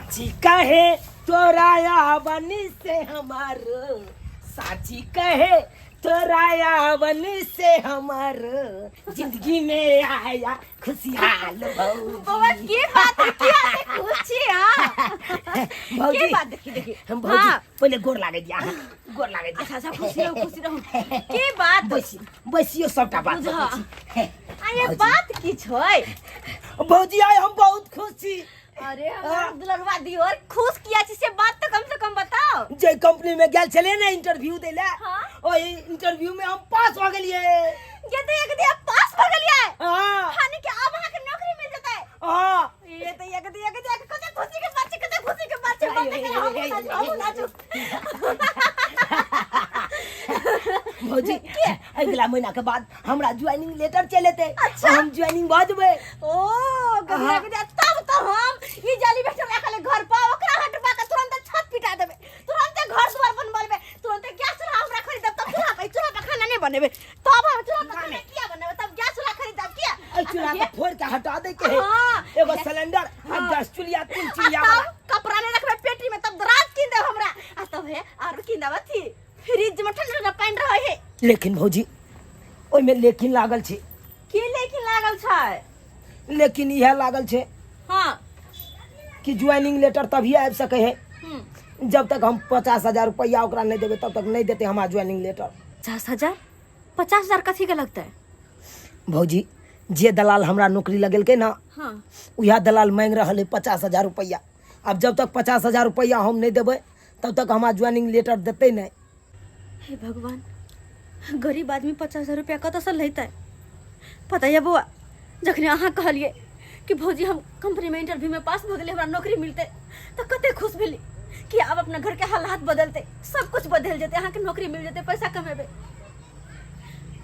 साची कहे तोराया बनी से हमार, साची कहे तोराया बनी से हमार, जिंदगी में आया खुशहाल बहुत की बात है क्या है खुशी हां भौजी की बात देखी हम भौजी पहले गोर लागे दिया गोर लागे दिया अच्छा खुशी रहो की बात बसियो सबटा बात आ ये बात की छै भौजी आए हम बहुत खुश छी। अरे हमार दुलरवा दी और खुश किया छी से बात तो कम से कम बताओ। जे कंपनी में गेल छले ना इंटरव्यू देले हां ओ इंटरव्यू में हम पास हो गेलिए। ये तो एक दिया पास हो गेलिए हां हानि के अब वहां के नौकरी मिल जतै। हां ये तो एक दिया कते खुशी के बात छै हम नाचू भौजी अगला महीना के बाद हमरा ज्वाइनिंग लेटर चलेते। अच्छा हम ज्वाइनिंग भ जेबै। ओ गंगा के तब तो हम ई जाली बेटा रखले घर पर ओकरा हटबा के तुरंत छत पिटा देबे तुरंत घर द्वार बनवाबे तुरंत गैस चूल्हा हमरा खरीद तब चूल्हा पे खाना नहीं बनेबे तब हम चूल्हा पे खाना किया बनेबे तब गैस चूल्हा खरीद तब किया ए चूल्हा के फोड़ के हटा दे के एगो सिलेंडर आ गैस चूल्हा 3 चूल्हा वाला कपड़ा नहीं रखबे पेटी में तब दराज किन दे हमरा आ तब है और किन देबे थी फ्रिज में ठंडा पानी रहे है। लेकिन भौजी ओइ में लेकिन लागल छै। की लेकिन लागल छै? लेकिन यह लागल छै हां कि ज्वाइनिंग लेटर तभी आबि सके है जब तक हम 50,000 रुपया ओकरा नहीं देबे तब तक नहीं देते हमारा ज्वाइनिंग लेटर। 50,000 50,000 कथी के लगता है? भौजी जे दलाल हमरा नौकरी लगेलकै ना हां उहा दलाल मांग रहल है 50,000 रुपया। अब जब तक 50,000 रुपया हम नहीं देबै तब तक हमारा ज्वाइनिंग लेटर देते नहीं। हे भगवान गरीब आदमी 50,000 रुपया कत से लेता है? पता है बुआ जखने अहाँ कहलिए कि भौजी हम कंपनी में इंटरव्यू में पास हो गेले हमरा नौकरी मिलते तो कते खुश भेली कि अब अपना घर के हालात बदलते सब कुछ बदल जेते अहाँ के नौकरी मिल जेते पैसा कमेबे।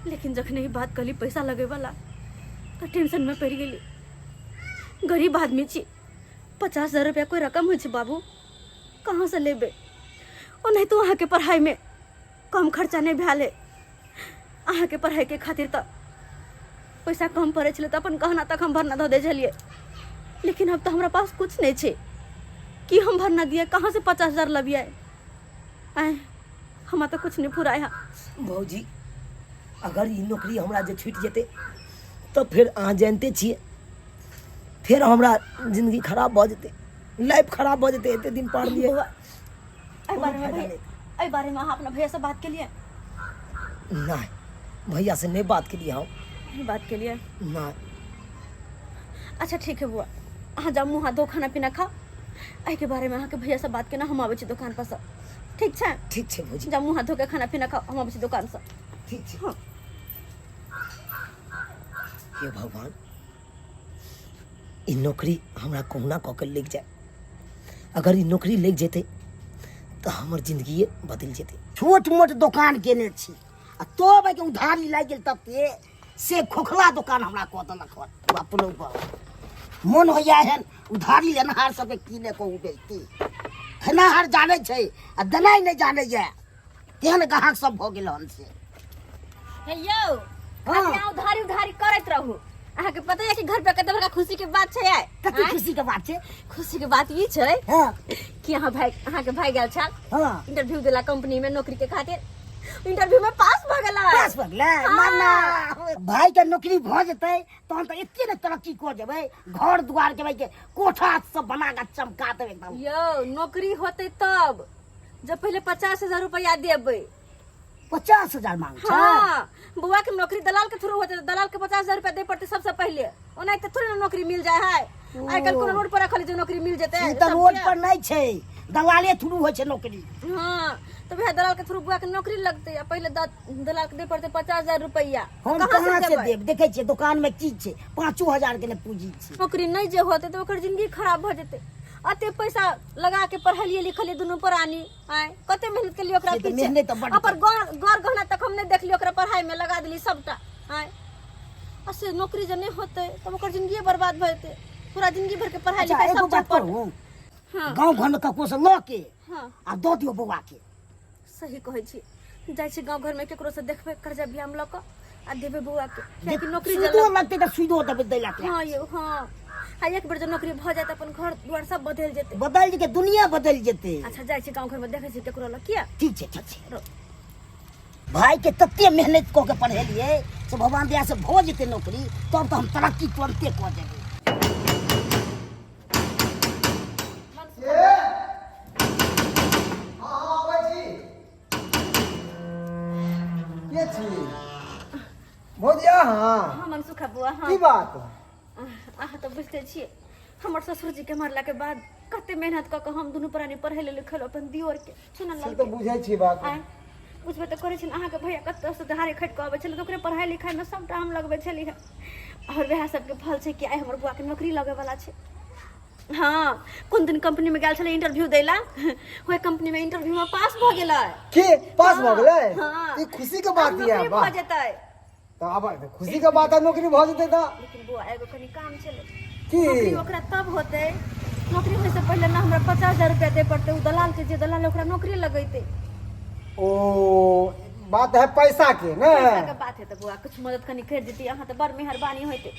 लेकिन जखने ही बात कहली पैसा लगे वाला तो टेंशन में पड़ गेली। गरीब आदमी छी 50,000 रुपया कोई रकम हो छै बाबू कहाँ से लेबे और नहीं तो अहाँ के पढ़ाई में कम खर्चा नहीं भेल है। अहाँ के पढ़ाई के खातिर तो पैसा कम पड़े छले तो अपन गहना तक हम भरना दे दे छलिए लेकिन अब तो हमरा पास कुछ नहीं छे कि हम भरना दिए कहाँ से 50,000 लबिए आए हम तो कुछ नहीं फुराया। भौजी अगर ई नौकरी हमरा जे छूट जेते तो फिर अहाँ जानते छिए फिर हमरा जिंदगी खराब भ जेते लाइफ खराब भ जेते। एते दिन पढ़ लिए ए बारे में अहाँ अपना भैया से बात के लिए? नहीं भैया से नहीं बात के लिए हम नहीं बात के लिए नहीं। अच्छा ठीक है बुआ अहाँ जाओ मुँह हाथ धो खाना पीना खा एहि के बारे में अहाँ के भैया से बात केना हम आबै छी दुकान पर से ठीक छै? ठीक छै भौजी जाओ मुँह हाथ धो के खाना पीना खा हम आबै छी दुकान से ठीक छै। हाँ। हे भगवान ई नौकरी हमरा कहुना कऽ के लग जाए। अगर ई नौकरी लग जेते तो हमर जिंदगी बदल जेते। छोट मोट दुकान केने छी आ तो भाई के उधारी लाग गेल तब से खोखला दुकान हमरा कह देलक अपनो मन होइया हन उधारी लेनहार सबके कीने कहू बेचती खेनाहार जाने छै आ देनाइ नहीं जाने ये तेहन ग्राहक सब भ गेल हन से। हे यौ अहाँ उधारी करत रहू अहाँ के पता है कि घर पे कते बड़का खुशी के बात छै आइ कते खुशी के बात छै? खुशी के बात ई छै हां कि अहाँ के भाई गेल छल हां इंटरव्यू देला कंपनी में नौकरी के खातिर इंटरव्यू में पास भ गेला। पास भ गेलै माना भाई के नौकरी भ जेतै तहन त एते ने तरक्की क जेबै घर दुआर के भाई के कोठा सब बना के चमका देबै एकदम। यौ नौकरी होते तब जब पहले 50,000 रुपया देबै 50,000 मांग छै। हाँ बुआ के नौकरी दलाल के थ्रू होते दलाल के 50,000 रुपया दे पड़ते सबसे पहले ओना तो थोड़ी ना नौकरी मिल जाए है आइ कल कोनो रोड पर रखल जो नौकरी मिल जेते ई त रोड पर नहीं छै दलाले थ्रू होय छै नौकरी। हाँ तो भैया दलाल के थ्रू बुआ के नौकरी लगते या पहले दलाल के दे पड़ते 50,000 रुपया हम कहाँ से देब? देखे छियै दुकान में चीज छै 5,000 के ने पूंजी छै। नौकरी नहीं जे होते तो ओकर जिंदगी खराब भ जेते। अते पैसा लगा के पढ़लिए लिखलिए दुनू प्राणी आए कते मेहनत के लिए ओकरा पीछे अपन घर गहना तक हम नहीं देखलिए ओकरा पढ़ाई में लगा देली सबटा आए असे नौकरी जे नहीं होते तब ओकर जिंदगी बर्बाद भ जेते पूरा जिंदगी भर के पढ़ाई लिखाई सब चौपट। हां गांव घर में ककरो से ल के हां आ दो दियो बौआ के सही कहै छी जाय छी गांव घर में केकरो से देखबे कर्जा बियाह में ल के आ देबे बौआ के कियाकि नौकरी सुइदो लगते त सुइदो देबे दै ला। हां यो हां आ एक बेर जो नौकरी भ जाए त अपन घर द्वार सब बदल जेते। बदल जेते, दुनिया बदल जेते। अच्छा जाय छी गांव घर में देखे छी केकरो ल किया। ठीक छै। भाई के तत्ते मेहनत कऽ के पढ़ेलिए से भगवान दया से भ जेते नौकरी, तब तो हम तरक्की तुरंते कऽ देबै। के छी भौजिया? हाँ हां मनसुखा बुआ। हां की बात? अहाँ तो बुझते छिए हमर ससुर जी के मरला के बाद कते मेहनत क के हम दुनू प्राणी पढ़े ले लिखल अपन दियोर के सुनल से लाल तो बुझै छी बात। आय बुझबे तो करे छिन। अहाँ के भैया कते से धारे खट के आबै छले त ओकरे पढ़ाई लिखाई में सबटा हम लगबे छली है। और वह सब के फल छै कि आय हमर बुआ के नौकरी लगे वाला छै। हाँ कोन दिन कंपनी में गेल छले इंटरव्यू देला, ओए कंपनी में इंटरव्यू में पास भ गेलै। के पास भ गेलै? हाँ। ई खुशी के बात नौकरी है बा। भ जेतै। तो अब खुशी के बात है, नौकरी भ जेतै त लेकिन बुआ एगो कनी काम छले। की? नौकरी ओकरा तब होते, नौकरी होय से पहले ना हमरा 50,000 रुपया दे पड़ते। उ दलाल के जे दलाल ओकरा नौकरी लगैते। ओ बात है पैसा के ना? पैसा के बात है तो बुआ कुछ मदद कनी कर देती। अहाँ तो बड़ मेहरबानी होते।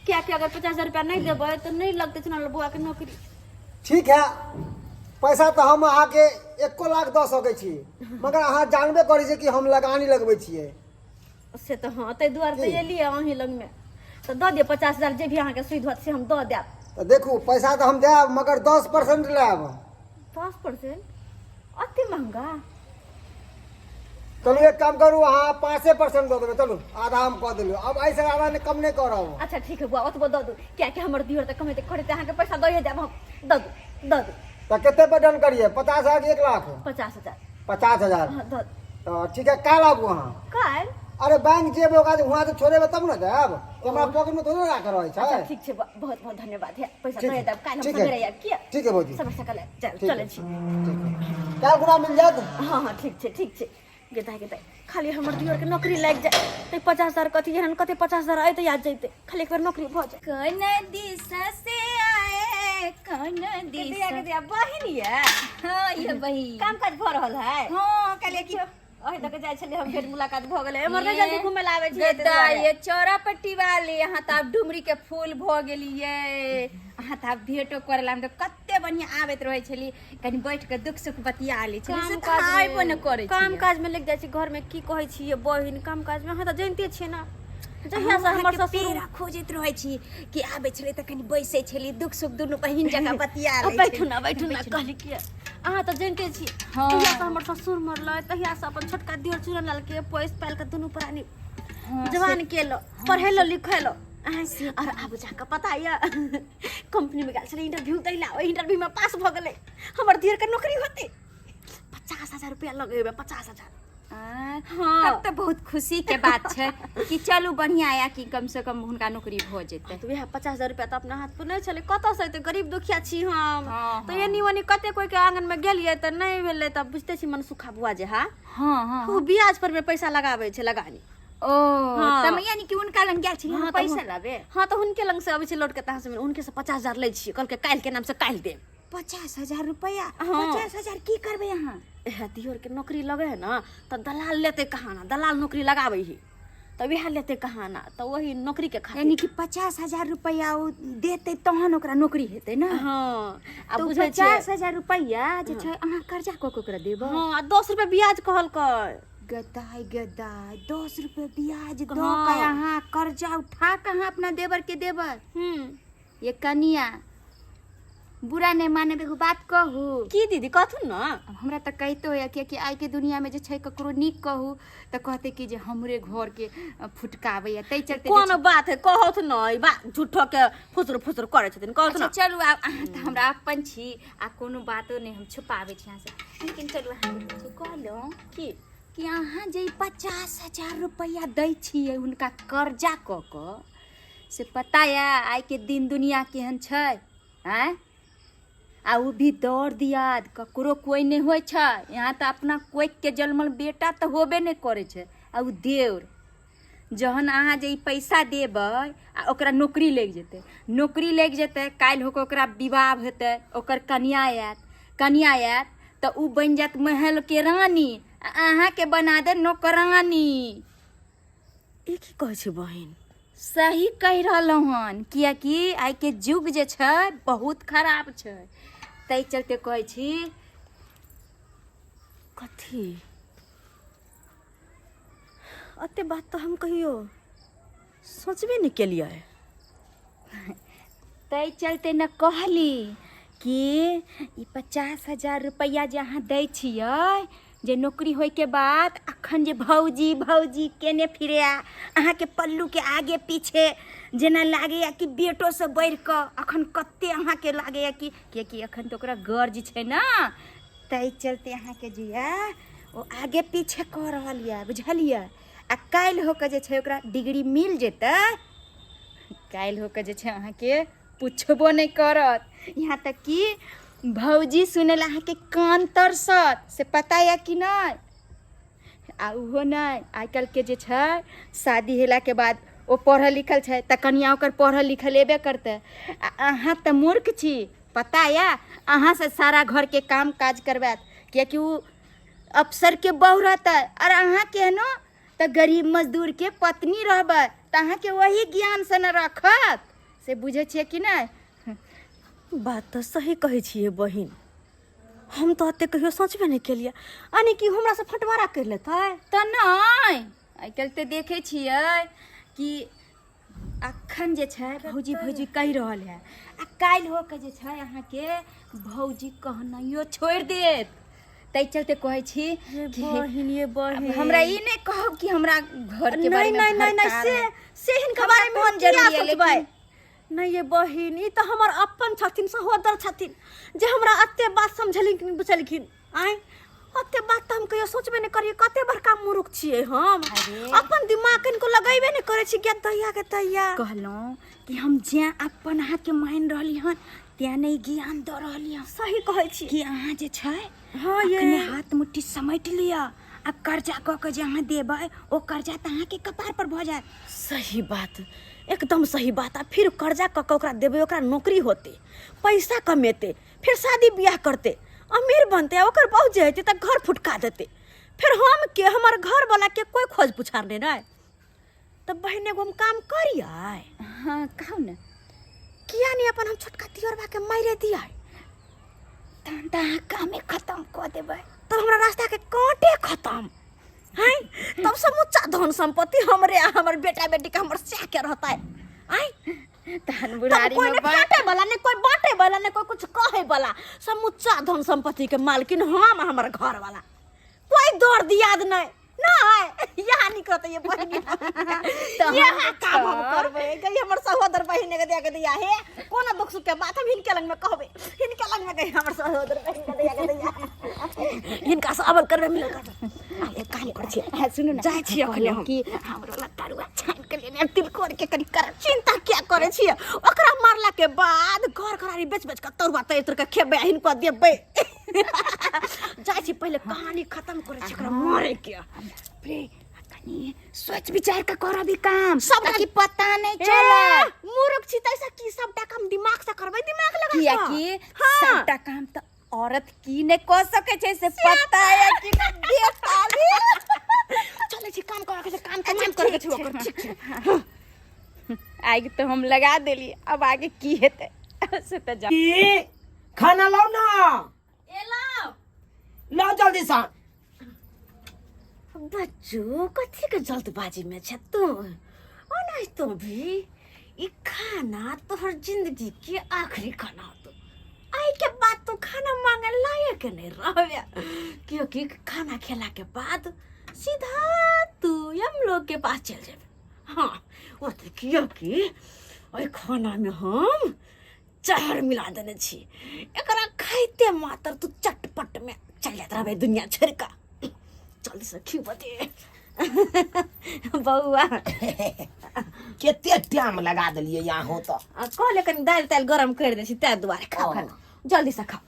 क्या कि अगर 50,000 रुपया नहीं देबै तो नहीं लगते चुनाव बुआ के नौकरी। ठीक है, पैसा तो हम अहाँ के 1 लाख दऽ सकै छी, मगर अहाँ जानबे करै छी कि हम लगानी लगबै छियै। से तो हाँ तै दुआरे तो एलिए अहीं लग में। तो दऽ दियौ 50,000 जे भी अहाँ के सुविधा होत से हम दऽ देब। तो देखू पैसा तो हम देब, मगर 10% लेब। 10%? अति महंगा। चलू एक काम करू, अहाँ 5% दऽ देबै। चलू आधा हम कऽ देलू, अब ऐसे आधा ने कम नहीं करब। अच्छा ठीक है बुआ ओतबो दऽ दू। क्या कि हमर दियर त कमाइते खड़े अहाँ के पैसा दऽ देब हम। दऽ दू। तो कितने पे डन करिए? 50,000 कि 1 लाख? 50,000। 50,000। हाँ दऽ दू। तो ठीक है, काल आबू अहाँ। काल? अरे बैंक जेबे ओकरा वहाँ से छोड़ेबे तब ना देब, हमरा पॉकेट में थोड़े राख रहै अच्छा छै। ठीक छै बुआ, बहुत बहुत धन्यवाद है। पैसा ठीक दऽ है, देब काल हम ठीक है। सवेरे आबि किया। ठीक है भौजी, समय से कल ठीक चले है। छी। क्या गुना मिल जात? हाँ हाँ ठीक छै। गेता खाली हमर दियर के नौकरी लाग जाए तो 50,000 कथी एहन कते 50,000 आए तो याद जैते। खाली एक बार नौकरी भ जाए। कौन दिशा से आए कौन दिशा दिया बहिन ये। हाँ ये बहिन काम काज भ रहल है। हाँ कहले कि ओहि तक जाय छले हम फेर मुलाकात भ गेलै। हमर नहीं जल्दी घुमे ला आवे छै। गद्दा ये चौरापट्टी वाले यहाँ तो आप डुमरी के फूल भ गेलिए। यहाँ तो आप भेटो करेला हम तो कते बढ़िया आबैत रहे छली, कनी बैठ के दुख सुख बतिया ले छली। से खाइबो न करे काम काज में लग जाय छी घर में। की कहै छी ये बहिन काम काज में अहाँ त जानते छियै ना। जहिया से हमर ससुर पेरा खोजैत रहे छी कि आबे छले त कनी बैसे छली, दुख सुख दुनु बहिन जगह बतिया ले। बैठू ना कहली कि अहाँ त जानते छी। हाँ। तहिया से हमर ससुर मरलै तहिया से अपन छोटका दियर चूरन लाल के पोस पाल के दुनु प्राणी जवान केलो, पढ़ेलो लिखेलो। और अब जाके पता या कंपनी में गेल छले इंटरव्यू दैला। ओइ इंटरव्यू में पास भ गेलै। हमर दियर के नौकरी होते। 50,000 रुपया लगेबे। 50,000। हाँ हाँ। तब तो बहुत खुशी के बात है कि चलू बढ़िया आया कि कम से कम हुनका नौकरी हो जेते। तो वह 50,000 रुपया तो अपना हाथ पर नहीं चले। कत से तो गरीब दुखिया छी हम। हाँ, तो ये निवनी कते कोई के आंगन में गेलिए तो नहीं भेले। तब बुझते छी मनसुखा बुआ जे हा हाँ वो ब्याज पर में पैसा लगावे छे लगानी। ओ हाँ। तब यानी कि उनका लंग गेल छी हाँ, पैसा तो लाबे। हाँ तो उनके लंग से अभी से लौट के तहाँ से उनके से 50,000 ले छी। कल के काल के नाम से काल दे। 50,000 रुपया? हाँ। 50,000 की करबे यहाँ? दियोर के नौकरी लगे है ना तो दलाल लेते कहाँ ना। दलाल नौकरी लगावे ही तो वह लेते कहाँ ना। तो वही नौकरी के खातिर यानी कि 50,000 रुपया उ देते तहन ओकरा नौकरी हेते ना। हाँ अब तो बुझे छियै। 50,000 रुपया जे छै अहाँ कर्जा क के ओकरा देबो। हाँ 10 रुपया ब्याज कहल कर। गदाई 10 रुपया ब्याज दो हाँ। के अहाँ कर्जा उठा के अहाँ अपना देवर के देवर। ये कनिया बुरा नहीं माने एगो बात कहू की दीदी कहथुन ना। अब हमरा त कहितो है कि आइ के दुनिया में जे छै ककरो नीक कहू त कहते कि जे हमरे घर के फुटकावे या तै चलते कोनो बात है कहत न बा झूठो के फुसर फुसर करे छथिन कहत अच्छा न। चलू आब अहाँ त हमरा अपन छी आ कोनो बातो नहीं हम छुपावे छी अहाँ से। लेकिन चलू अहाँ कहलौं की कि अहाँ जे 50,000 रुपया दै छियै हुनका कर्जा क से पता या आइ के दिन दुनिया केहन छै हैं। आ उ भी दौड़ दियाद ककरो कोई नहीं होइ छै। यहाँ तो अपना कोई के जन्मल बेटा तो होबे नहीं करे छै। आ उ देवर जहन अहाँ जे पैसा देबै आ ओकरा नौकरी लग जेतै काल्हि होकर ओकरा विवाह हेतै ओकर कन्या आयत तो उ बन जात महल के रानी आ अहाँ के बना दे नौकरानी। ई की कहै छै बहिन सही कह रहलहुँ हन, कियाकि आइ के युग जे छै बहुत खराब छै, ताहि चलते कहै छी। कथी अते बात तो हम कहियो सोचबे नहीं केलिए। ताहि चलते न कहली कि ई 50,000 रुपैया जे अहाँ दै छियै, जे नौकरी होइके बाद अखन जे भौजी भौजी केने फिरे अहाँके पल्लू के आगे पीछे जेना लागैया कि बेटो से बढ़ि कऽ अखन कते अहाँके लागैया कि कियाकि अखन तो ओकरा गर्ज छै ना, ताहि चलते अहाँके जे यऽ ओ आगे पीछे कऽ रहल यऽ, बुझलियै। आ काल्हि होकर जे छै ओकरा डिग्री मिल जेतै, काल्हि होकर जे छै अहाँके पुछबो नहीं करत, यहाँ तक कि भौजी सुने ला अहाँके कान तरसत, से पता या कि नहीं। आ उहो नहीं, आइ काल्हि के जे छै शादी होला के बाद ओ पढ़ल लिखल छै तऽ कनिया ओकर पढ़ल लिखल एबे करतै। आ अहाँ तऽ मूर्ख छी, पता या अहाँ से सारा घर के काम काज करवात, कियाकि उ अफसर के बहू रहतै और अहाँ के न तऽ गरीब मजदूर के पत्नी रहबै, तऽ अहाँ के वही ज्ञान से न रखत, से बुझे छियै कि नहीं। बात तो सही कहे छिए बहिन, हम तो अते कहियो सोचबे नहीं केलिए, यानी कि हमरा से फटवारा कर लेतै। तऽ नहीं, आइ काल्हि तऽ देखे छियै कि अखन जे छै भौजी भौजी कहि रहल है, आ काल्हि होके जे छै अहाँके भौजी कहनाइयो छोड़ि देत। ताहि चलते कहै छी कि बहिन ये बहिन, अब हमरा ई नहीं कहब कि हमरा घर के बारे नहीं में नहीं नहीं से हिनका बारे में कौन हम जरूरी जरूरी है, सोचबै। नहीं ये बहिन, ई तो हमर अपन छथिन, सहोदर छथिन, जे हमरा अते बात समझलिन बुझलखिन। आइ अते बात तो हम कहियो सोचबे नहीं करिए, कते बड़का मूर्ख छिए हम। अरे। अपन दिमाग इनको लगेबे नहीं करे छी, के दैया के दैया कहलहुँ कि हम जे अपन अहाँके मान रहली हन त्या नहीं ज्ञान दऽ रहली हन। सही कहै छी कि अहाँ जे छै हाँ ये अखने हाथ मुट्ठी समेट लिअ, आ कर्जा कऽ के जे अहाँ देबै ओ कर्जा तऽ अहाँके कपार पर भऽ जायत। सही बात, एकदम सही बात। आ फिर कर्जा कऽ के ओकरा देबै, ओकरा नौकरी होते, पैसा कमेते, फिर शादी ब्याह करते, अमीर बनते, ओकर बहू जे हेतै तऽ घर फुटका देते, फिर हम के हमर घर वाला के कोई खोज पुछार नहीं रहे। तब बहन एगो हम काम करिए, हाँ कहू ने। किया नहीं अपन हम छोटका दियरबा के मारे दिया, तहन तऽ अहाँ कामे खत्म कऽ देबै। तब हमरा रास्ता के कांटे खत्म है, तब समूचा धन संपत्ति हमरे आ हमर बेटा बेटी के हमर से के रहता है। आई तहन बुढ़ारी कोई में नहीं बांटे वाला, नहीं कोई बांटे वाला, नहीं कोई कुछ कहे वाला, समूचा धन संपत्ति के मालकिन हम, हमर घर वाला, कोई दौड़ दियाद नहीं नहीं यहाँ निकलते ये बहन यहाँ काम हम करबे, गई हमर सहोदर बहिन के दे के दिया है, कोनो दुख सुख के बात हम हिनके लंग में कहबे, हिनके लंग में गई हमर सहोदर बहिन के दिया के दिया, हिनका से अबल करबे मिल कर एक काम कर छी। हाँ सुनू ना, जाय छी अखने हम कि हमरो लतारुआ छान के लेने तिल कोर के कनी कर चिंता क्या करे छी, ओकरा मारला के बाद घर घरारी बेच बेच के तरुआ तैतर के खेबे, हिनको देबे। जाय छी पहले कहानी खत्म करे छी, ओकरा मारे के प्रे कनी सोच विचार का कर भी काम, सबटा ताकि पता नहीं चले। मूर्ख छी तैसा की सबटा काम दिमाग से करबे, दिमाग लगा किया कि सबटा काम तो औरत की ने कह सके छै, से पता है कि बेताली। चले छी काम कर के काम तमाम कर के छी ओकर, ठीक छै। आगे तो हम लगा देली, अब आगे की हेतै से तो जा। खाना लाओ ना, एला लाओ जल्दी सा। बच्चों कथी के जल्दबाजी में छै तू, नहीं तो भी ई खाना तोहर जिंदगी के आखिरी खाना तो, आई के बाद तो खाना मांगे लायक नहीं रहबे, क्योंकि खाना खेला के बाद सीधा तू हम लोग के पास चल जाबे। हाँ वो तो क्योंकि ओई खाना में हम जहर मिला देने छी, एकरा खाइते मात्र तू चटपट में चल जात रहबे दुनिया छोड़ का। जल्दी से खी बते बउआ केते टाइम लगा दिलिए यहाँ हो तो कहले कनी दाल ताल गरम कर दे छी, तै दुआरे खाओ खाना, जल्दी से खाओ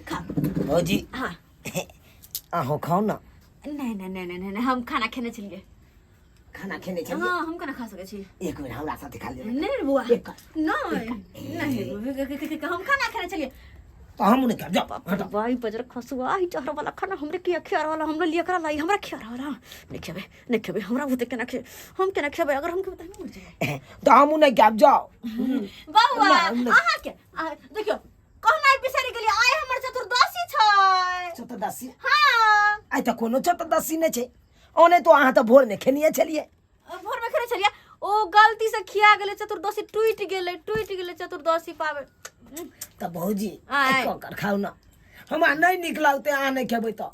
खाओ। भौजी हाँ आहो खाओ ना। नहीं नहीं नहीं नहीं हम खाना खेने छलिए। खाना खेने छलिए, हाँ हम केना खा सके छी, एक मिनट हमरा साथे खा ले। नहीं बुआ एक नहीं नहीं हम खाना खेने छलिए। तो हम उन्हें क्या जाओ हटाओ। भाई बजर खसुआ ही चहर वाला खाना हमरे किया खियार वाला हमरा लिए करा लाई हमरा खियार वाला नहीं खेबे हमरा होते के ना खे हम के ना खेबे अगर हम के बताई मर जाए तो हम उन्हें क्या जाओ। बाबा ना, आहा के देखियो कहना बिसरी गेली आए हमर चतुर्दशी छै चतुर्दशी हां आई तो कोनो चतुर्दशी नहीं छे ओने तो अहाँ तो भोर में खेनिए छलिए भोर में खेले छलिए ओ गलती से खिया गेले चतुर्दशी टूट गेले चतुर्दशी पावे तो भौजी आय। कर खाओ ना हमरा नहीं निक लगते अहाँ नहीं खेबै तो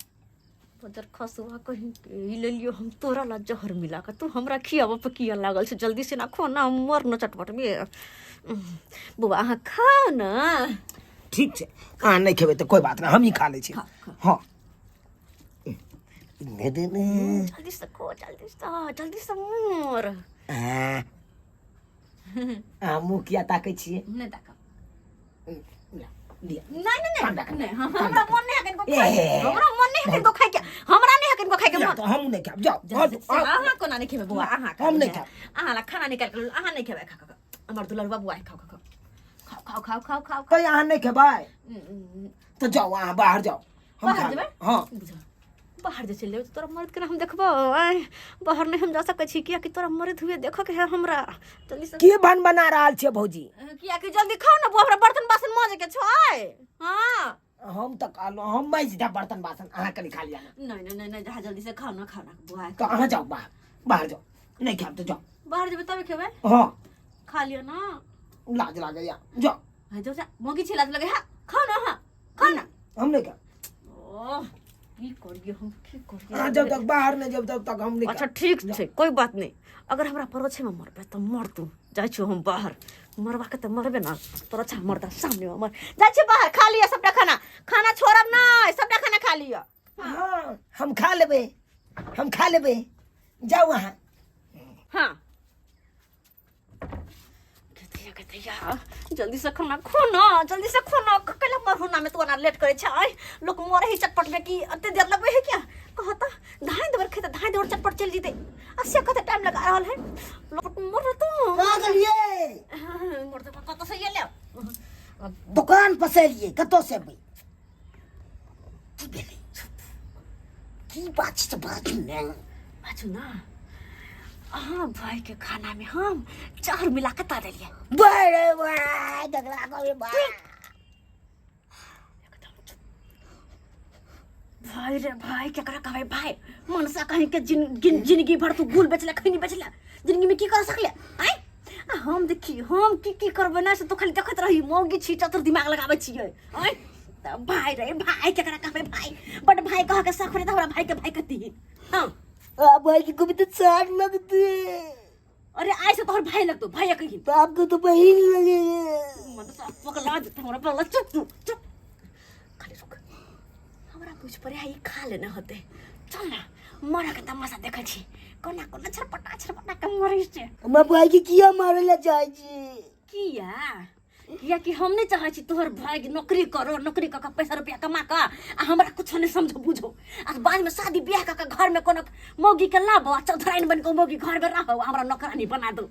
बजर खसुआ कहीं ई ले लियो हम तोरा ला जहर मिला के तू हमरा खियाब पे किया लागल से जल्दी से ना खो ना मर न चटपट में बुआ अहाँ खाओ ना ठीक छे अहाँ नहीं खेबै तो कोई बात नहीं हम ही खा ले छी। हाँ जल्दी से खो जल्दी से मर मुँह किया ताकै छियै नहीं ताका लिया नहीं हमरा मन नहीं हकन को खाए हमरा मन नहीं हकन को खाए के हमरा नहीं हकन को खाए के मन तो हम नहीं खाब जाओ अहाँ को ना नहीं खेबे बुआ अहाँ हम नहीं खाब। अहाँ ला खाना निकाल के अहाँ नहीं खेबे खा हमर दुलरबा बुआ खाओ तो यहाँ नहीं खेबै तो जाओ अहाँ बाहर जाओ हम बाहर खा जेबै? लेब। हाँ बाहर जे चल तोरा मर्द के ना हम देखबो बाहर नहीं हम जा सकै छी किया कि तोरा मर्द हुए देखो के है हमरा जल्दी से की बन बना रहल छियै भौजी। किया कि जल्दी खाओ ना बुआ हमरा बर्तन बासन मांजे के छै हां हम तो कहलो हम मैज दे बर्तन बासन अहाँ कनी खा लिया ना। नहीं जा जल्दी से खाओ ना बुआ तो अहाँ जाओ बाहर जाओ नहीं खाब तो जाओ बाहर जेबै तब खेबै हाँ खा लियो ना लाज लागे या जाओ हां जो जा मोगी छिला लगे हां खाओ ना हम नहीं खाब। ओह की करियो हम की करियो अहाँ जब तक बाहर नहीं जब तक हम नहीं अच्छा खाब। ठीक छै कोई बात नहीं अगर हमरा परोछे में मरबे तो मर तू जाइ छो हम बाहर मरवा के तो मरबे ना तोरा अच्छा मरदा सामने में मर जाइ छी बाहर खा लिया सबटा खाना छोड़ब ना सबटा खाना खा लिया हाँ हम खा लेबै जाओ अहाँ। हां कहतिया जल्दी से खाना खो ना ककला मरहुना में तो ना लेट करे छै लोग मरे ही चटपट में की अते देर लगबे है क्या कहता धाय देवर खेत धाय देवर चटपट चल जीते अस्या कते टाइम लगा रहल है लोग मर तो कहाँ गेलिए मर तो कत से ये ले दुकान पर से लिए कतो से भाई की भेलै की बात छै बात ने बाजू ना हाँ भाई के खाना में हम चार मिला के ता देलिए बड़े भाई झगड़ा करे भाई भाई रे भाई केकरा कहबै भाई मनसा कहीं के जिंदगी भर तू गुल बेचला खैनी बेचला जिंदगी में की कर सकले आय हम देखी हम की करबै ना से तो खाली देखत रही मौगी छी चतुर दिमाग लगाबै छियै आय त भाई रे भाई केकरा कहबै भाई बट भाई कह के सखरे त हमरा भाई के भाई कहती हां भाई की कभी तो साथ लगते अरे आई से तोहर भाई लगतो भाई कही तो आपको तो बहन लगेगा मन से पकड़ा दे हमरा पगला चुप खाली रुक हमरा कुछ पर आई खा लेना होते चल ना मरा के तमाशा देखै छी कोना छरपटा के मरै छै मैं भाई की किया मारे ला जाय छी किया कि हम नहीं चाहे छी तोहर भाई नौकरी करो नौकरी क पैसा रुपया कमा का आ हमरा कुछ नहीं समझो बुझो आ बाद में शादी ब्याह का घर में कोनो मौगी के लाबो चौधराइन बन के मौगी घर में रहो हमरा नौकरानी बना दो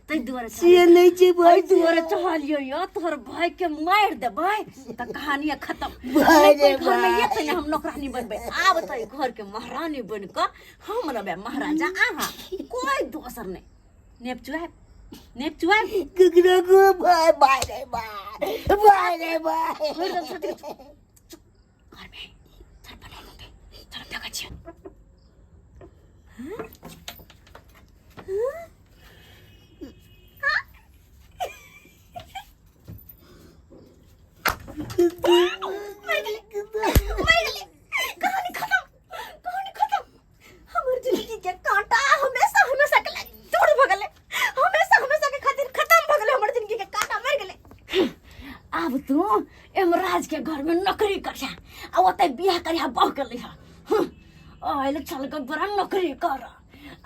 तै दुआरे से नहीं छै भाई दुआरे चहलियो यो तोहर भाई के मार देबै त कहानी खत्म भाई रे घर में ये त हम नौकरानी बनबै आब त घर के महारानी बन के हम रहबै महाराजा आहा कोई दोसर नहीं नेप चुआ ककरा को भाई भाई रे भाई घर में चल बना लो चल देखा छी कहानी खत्म हमर जिंदगी के कांटा हमेशा के जोड़ भ गेले हमेशा के खातिर खत्म भ गेले हमर जिंदगी के कांटा मर गेले अब तू एमराज के घर में नौकरी करिया आ ओते बियाह करिया बहु के लिहा आइले चल के बड़ा नौकरी कर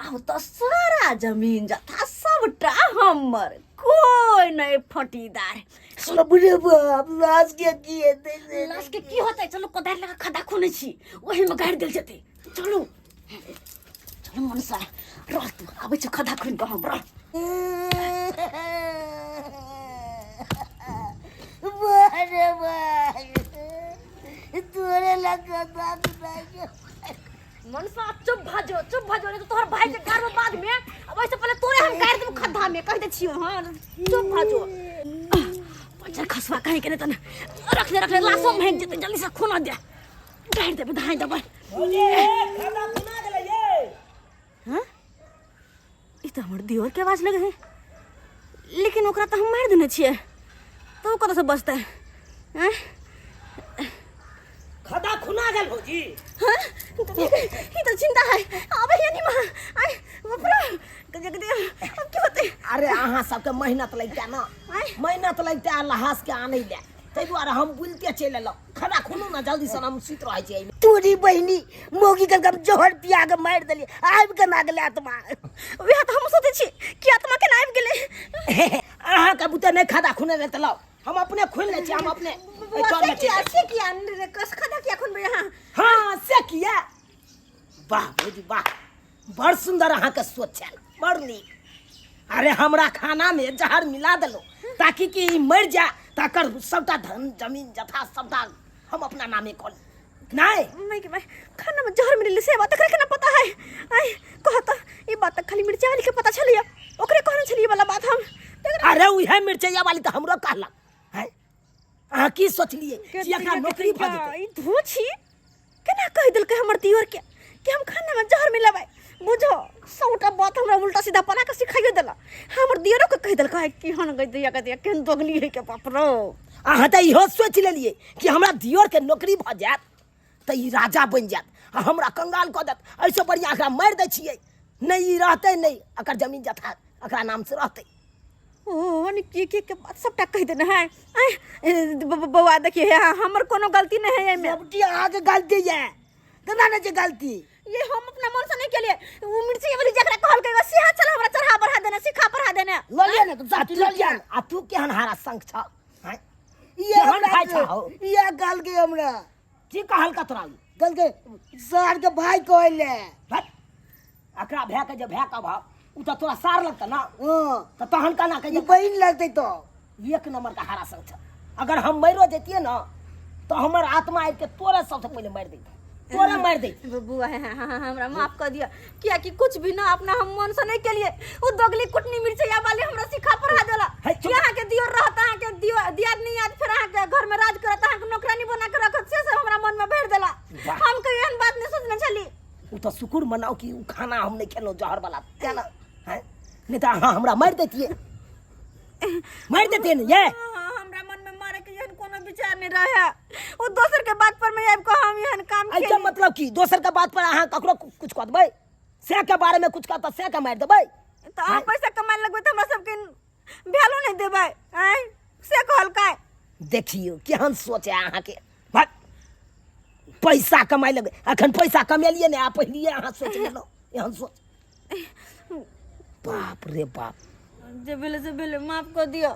अब तो सारा जमीन जथा सबटा हमर कोई नहीं फटीदार सब रे बाप लाश के किए दे लाश के की होतै चलो कोदार लगा खदा खुने छी ओही में गाड़ देल जते चलो मनसा रह तू आबै छ खदा खुन के हम रह बारे बाय तोरे लगा दांत नहीं मनसा चुप भाजो नहीं तो तोहर भाई के घर में बाद में अब ऐसे पहले तोरे हम गाड़ देब खड्डा में कह दे छियो हां चुप भाजो पंचर खसवा कहीं के न रख ले लाशो में जते जल्दी से खून दे गाड़ दे धाई दबा भौजी खाना खुना गेलै ये हां ई त हमर दियोर के आवाज लगे है लेकिन ओकरा त हम मार देने छिए तो कत से बचतै हैं खाना खुना गेल भौजी हां ई त चिंता है अबे ये नहीं मां आई बापरा गजक दे अब की होते अरे अहाँ सबके मेहनत लगते ना मेहनत लगते लहास के आने दे ताहि दुआरे हम बुलते चलि एलहुँ खाना खुनू ना जल्दी से हम सुति रहै छी एहिमे तोरी बहिनी मोगी के गम जोहर पिया के मार देली आबि के ना गेलै आत्मा वह त हम सोचे छी कि आत्मा के नाइब गेले अहाँ के बुते नहीं खाना खुने देते लाओ हम अपने खुन ले छी हम अपने से किया रे कस खदा किया खुन बे हां हाँ से किया वाह भौजी वाह बड़ सुंदर अहाँ के सोच छल बड़ नीक अरे हमरा खाना में जहर मिला देलो ताकि कि ई मर जा तकर सबटा धन जमीन जथा सबटा हम अपना नामे कर नहीं मैं के भाई खाना में जहर मिले से बात करे के ना पता है आई कहता ई बात खाली मिर्चा वाली के पता चलिया ओकरे कहन छलिए वाला बात हम अरे उहे मिर्चैया वाली तो हमरो कहला है अहाँ की सोचलिए कि एकरा नौकरी भ जेतै ई धोछी केना कह दिल के हमर दियोर के कि हम खाना में जहर मिलाबै बुझो सौटा बात हमरा उल्टा सीधा पना के सिखाइए देला हमर दियोरो के कह दिल कहे कि हन गई दिया के केन दोगली है के बाप रो अहाँ त इहो सोच लेलिए कि हमरा दियोर के नौकरी भ जात त ई राजा बन जात आ हमरा कंगाल क देत ऐसे बढ़िया एकरा मार दै छियै नहीं ई रहतै नहीं एकर जमीन जथा एकरा नाम से रहतै ओ नि के बात सबटा कह देना है बउआ देखिए हमर कोनो गलती नहीं है एमे सबटी अहाँ के गलती है केना ने जे गलती ये हम अपना मन से नहीं के लिए वो मिर्ची वाली जकरा कहल के से चल हमरा चढ़ा बढ़ा देना सिखा बढ़ा देना ल लिया ने तुम साथी ल लिया आ तू केहन हारा संग छ हैं ये केहन भाई हमरा छ ये गाल के हमरा की कहल का तोरा गल के सर के भाई कहले भाई एकरा भै के जे भै का भाव उ त तोरा सार लगत ना हां त तहन काना ये कहिए बहिन लगते तो एक नंबर का हारा संग छ अगर हम मरो देतिए ना तो हमर आत्मा आबि के तोरे सबसे पहले मार देत तोरे मार देत बुआ हमरा माफ कर दिया क्या कि कुछ भी ना अपना हम मन से नहीं के लिए वो दोगली कुटनी मिर्चैया वाली हमरा सिखा पढ़ा देला है, चुप। यहाँ के दियोर रहता है के दियाद नहीं याद फिर यहाँ के घर में राज करता है नौकरानी बना के रखत से हमरा मन में भर देला वाह। हम कहीं एहन बात नहीं सोचने चली उ तो शुक्र मनाओ कि उ खाना हम नहीं खेलो जहर वाला क्या ना है नहीं तो हाँ हमरा मार देतिए मार देते न ये हमरा मन में मारे के एहन कोनो विचार नहीं रहे वो दोसर के बात पर मैं आब को हम एहन काम ऐसा के मतलब कि दोसर के बात पर अहाँ ककरो कुछ कह देबै से के बारे में कुछ कहता से के मार देबै तो हम पैसा कमाए लगबे तो हमरा सबके वैल्यू नहीं देबै हैं से कहल काय देखियो केहन सोच है अहाँ के भाग पैसा कमाई लगे अखन पैसा कमेलिए ने आ पहलिए अहाँ सोच लेलो एहन सोच बाप रे बाप जे भेले माफ कर दियो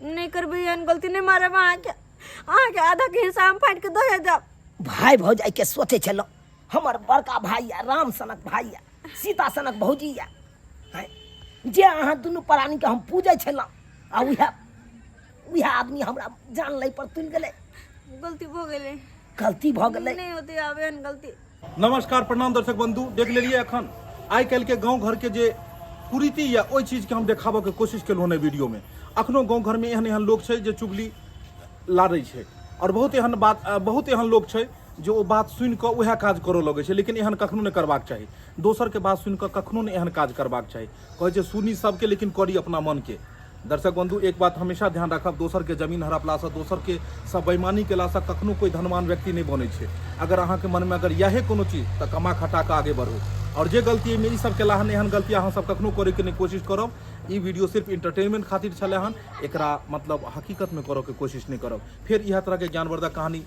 नहीं करबे एहन गलती नहीं मारे अहाँ के आधा के हिस्सा हम फाइट के दे देब भाई भौजाई के सोचे छलो हमर बड़का भाई या राम सनक भाई या सीता सनक भौजी या हैं जे अहाँ दुनू प्राणी के हम पूजे छलो आ उहे आदमी हमरा जान लै पर तुल गेलै गलती भ गेलै गलती भ गेलै नहीं होती आब एहन गलती नमस्कार प्रणाम दर्शक बंधु देख लेलिए अखन आइ काल्हि के गाँव घर के जे कुरीति या ओहि चीज के हम देखाबऽ के कोशिश केलहुँ हन वीडियो में अखनो गाँव घर में एहन लोग छै जे चुगली लादै छै और बहुत एहन लोग छै जो ओ बात सुनि कऽ उएह काज करऽ लगै छै लेकिन एहन कखनो नहि करबाक चाही दोसर के बात सुनि कऽ कखनो नहि एहन काज करबाक चाही कहै छै सुनी सबके लेकिन करी अपना मन के दर्शक बंधु एक बात हमेशा ध्यान रखब दोसर के जमीन हड़पलासँ दोसर के सब बेईमानी केलासँ कखनो कोई धनवान व्यक्ति नहीं बनै छै अगर अहाँ के मन में अगर इएह कोनो चीज तऽ कमा खटा कऽ आगे बढ़ू और जे गलती मेरी सब केला हन एहन गलती अहाँ सब कखनो करे के नहीं कोशिश करब ई वीडियो सिर्फ इंटरटेनमेंट खातिर छले हन एकरा मतलब हकीकत में करऽ के कोशिश नहीं करब फिर इएह तरह के ज्ञानवर्धक कहानी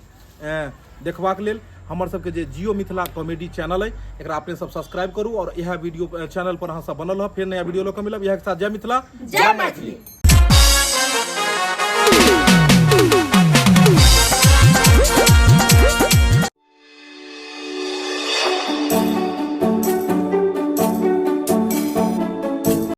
देखबाक लेल हमर सबके जे जियो मिथिला कॉमेडी चैनल है एकरा अपने सब सब्सक्राइब करू और यह वीडियो चैनल पर अहाँ सब बनल रह फिर नया वीडियो लऽ कऽ मिलब इएह के साथ जय मिथिला जय मैथिली।